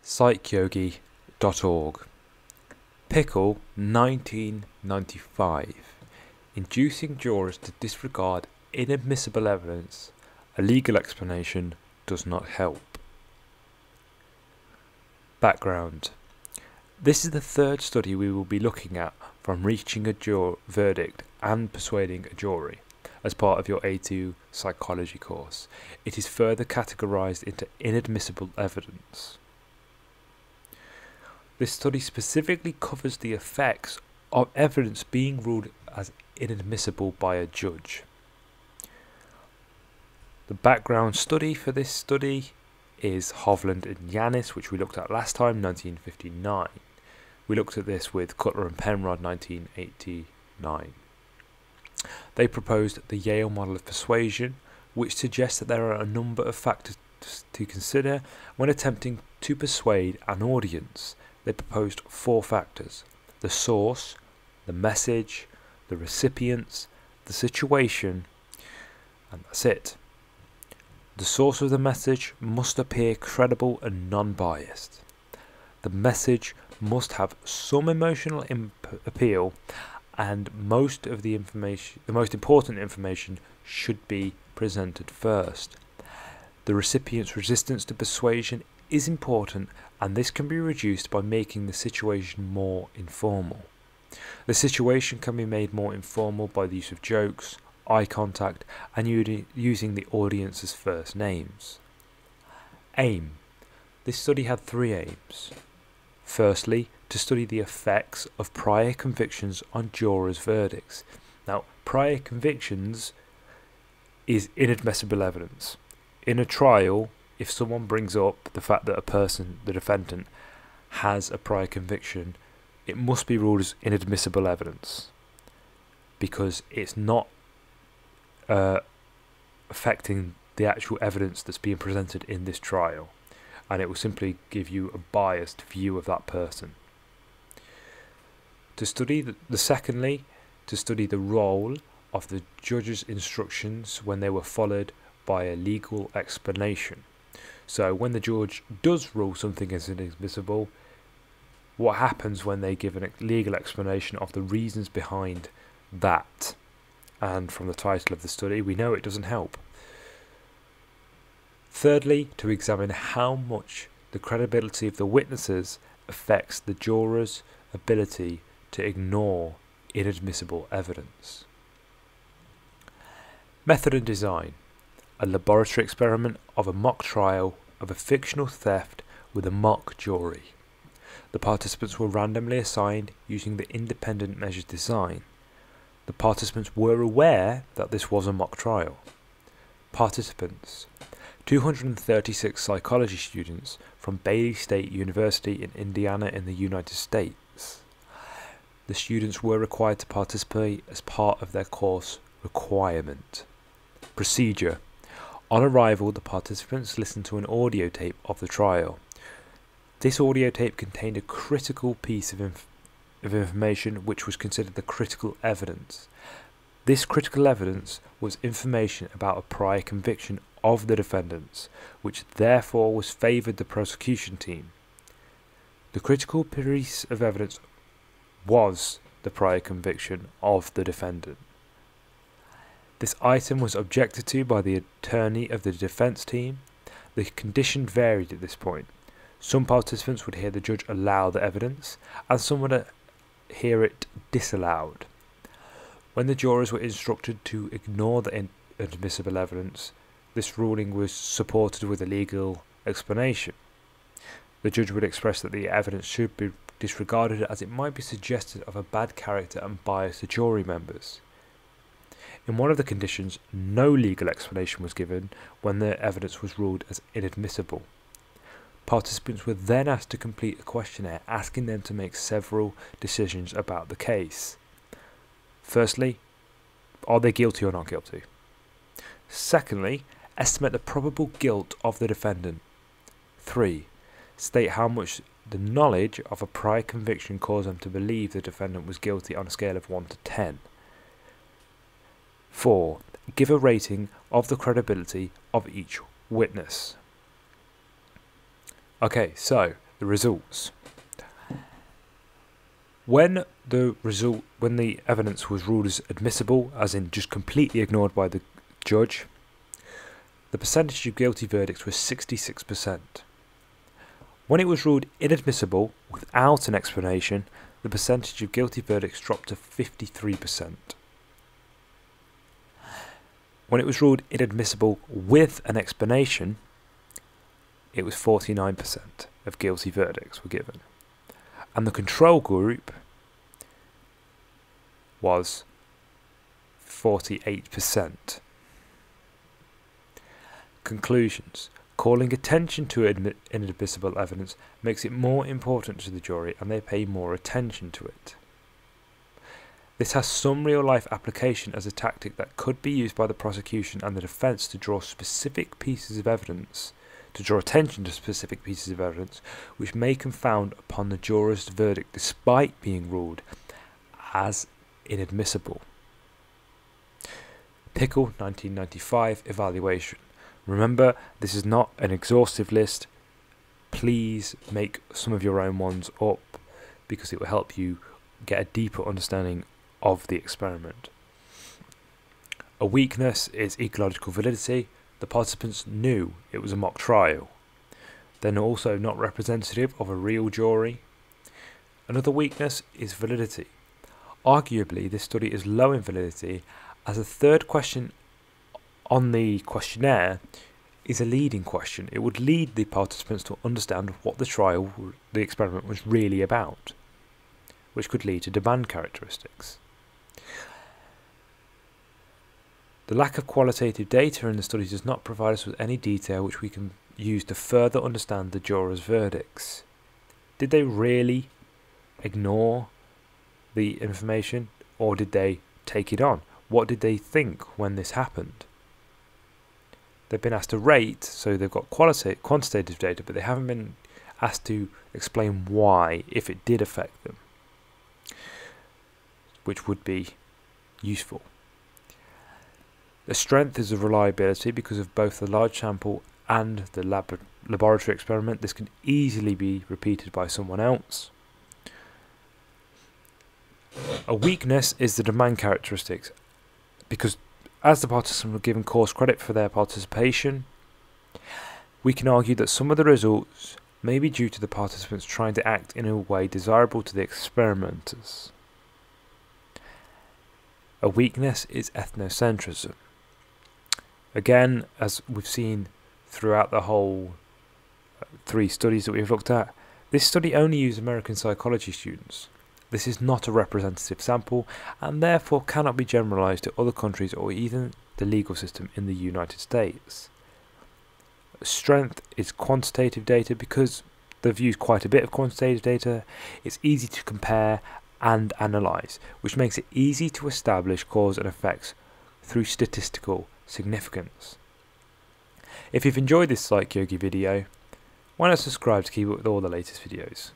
psychyogi.org. Pickel, 1995. Inducing jurors to disregard inadmissible evidence, a legal explanation does not help. Background. This is the third study we will be looking at from reaching a verdict and persuading a jury as part of your A2 psychology course. It is further categorized into inadmissible evidence. This study specifically covers the effects of evidence being ruled as inadmissible by a judge. The background study for this study is Hovland and Yanis, which we looked at last time, 1959. We looked at this with Cutler and Penrod, 1989. They proposed the Yale model of persuasion, which suggests that there are a number of factors to consider when attempting to persuade an audience. They proposed 4 factors: the source, the message, the recipients, the situation, and that's it. The source of the message must appear credible and non-biased. The message must have some emotional appeal, and the most important information should be presented first. The recipient's resistance to persuasion is important, and this can be reduced by making the situation more informal. The situation can be made more informal by the use of jokes, eye contact, and using the audience's first names. Aim. This study had 3 aims. Firstly, to study the effects of prior convictions on jurors' verdicts. Now, prior convictions is inadmissible evidence. In a trial, if someone brings up the fact that the defendant, has a prior conviction, it must be ruled as inadmissible evidence because it's not affecting the actual evidence that's being presented in this trial, and it will simply give you a biased view of that person. To study secondly, to study the role of the judge's instructions when they were followed by a legal explanation. So when the judge does rule something as inadmissible, what happens when they give a legal explanation of the reasons behind that? And from the title of the study, we know it doesn't help. Thirdly, to examine how much the credibility of the witnesses affects the jurors' ability to ignore inadmissible evidence. Method and design. A laboratory experiment of a mock trial of a fictional theft with a mock jury. The participants were randomly assigned using the independent measures design. The participants were aware that this was a mock trial. Participants: 236 psychology students from Baylor State University in Indiana in the United States. The students were required to participate as part of their course requirement. Procedure: on arrival, the participants listened to an audio tape of the trial. This audio tape contained a critical piece of information which was considered the critical evidence. This critical evidence was information about a prior conviction of the defendants, which therefore favoured the prosecution team. The critical piece of evidence was the prior conviction of the defendant. This item was objected to by the attorney of the defence team. The condition varied at this point. Some participants would hear the judge allow the evidence, and some would hear it disallowed. When the jurors were instructed to ignore the inadmissible evidence, this ruling was supported with a legal explanation. The judge would express that the evidence should be disregarded as it might be suggestive of a bad character and bias to jury members. In one of the conditions, no legal explanation was given when the evidence was ruled as inadmissible. Participants were then asked to complete a questionnaire asking them to make several decisions about the case. Firstly, are they guilty or not guilty? Secondly, estimate the probable guilt of the defendant. 3. State how much the knowledge of a prior conviction caused them to believe the defendant was guilty on a scale of 1 to 10. 4. Give a rating of the credibility of each witness. Okay, so the results. When the evidence was ruled as admissible, as in just completely ignored by the judge, the percentage of guilty verdicts was 66%. When it was ruled inadmissible without an explanation, the percentage of guilty verdicts dropped to 53%. When it was ruled inadmissible with an explanation, it was 49% of guilty verdicts were given. And the control group was 48%. Conclusions. Calling attention to inadmissible evidence makes it more important to the jury and they pay more attention to it. This has some real-life application as a tactic that could be used by the prosecution and the defence to draw specific pieces of evidence, to draw attention to specific pieces of evidence which may confound upon the juror's verdict despite being ruled as inadmissible. Pickel, 1995, evaluation. Remember, this is not an exhaustive list. Please make some of your own ones up because it will help you get a deeper understanding of the experiment. A weakness is ecological validity. The participants knew it was a mock trial. They're also not representative of a real jury. Another weakness is validity. Arguably, this study is low in validity as a third question on the questionnaire is a leading question. It would lead the participants to understand what the experiment was really about, which could lead to demand characteristics. The lack of qualitative data in the study does not provide us with any detail which we can use to further understand the jurors' verdicts. Did they really ignore the information, or did they take it on? What did they think when this happened? They've been asked to rate, so they've got quantitative data, but they haven't been asked to explain why, if it did affect them, which would be useful. The strength is the reliability because of both the large sample and the laboratory experiment. This can easily be repeated by someone else. A weakness is the demand characteristics because as the participants were given course credit for their participation, we can argue that some of the results may be due to the participants trying to act in a way desirable to the experimenters. A weakness is ethnocentrism. Again, as we've seen throughout the whole 3 studies that we've looked at, this study only used American psychology students. This is not a representative sample and therefore cannot be generalised to other countries or even the legal system in the United States. Strength is quantitative data because they've used quite a bit of quantitative data. It's easy to compare and analyse, which makes it easy to establish cause and effects through statistical significance. If you've enjoyed this Psych Yogi video, why not subscribe to keep up with all the latest videos.